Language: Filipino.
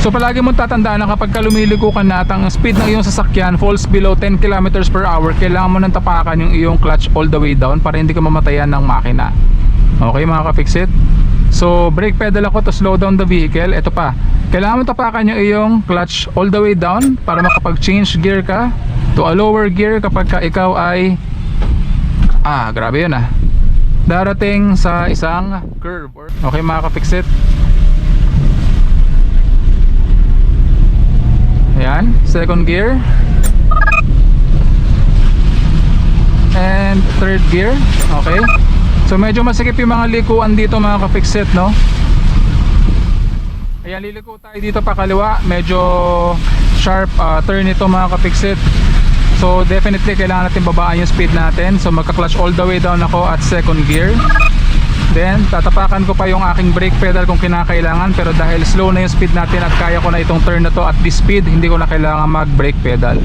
So palagi mong tatandaan na kapag lumiliko ka na at ang speed ng iyong sasakyan falls below 10 kilometers per hour, kailangan mo nang tapakan yung iyong clutch all the way down para hindi ka mamatayan ng makina. Okay mga ka-fixit? So brake pedal ako to slow down the vehicle. Ito pa, kailangan mo tapakan yung iyong clutch all the way down para makapag-change gear ka to a lower gear kapag ikaw ay grabe yun darating sa isang curve. Okay mga ka-fixit? Ayan, second gear and third gear. Okay, so medyo masikip yung mga likuan dito mga ka-fixit, no? Ayan, liliko tayo dito pa kaliwa. Medyo sharp turn ito mga ka-fixit. So definitely kailangan natin babaan yung speed natin. So magka-clutch all the way down ako at second gear. Then tatapakan ko pa yung aking brake pedal kung kinakailangan. Pero dahil slow na yung speed natin at kaya ko na itong turn na to at this speed, hindi ko na kailangan mag brake pedal.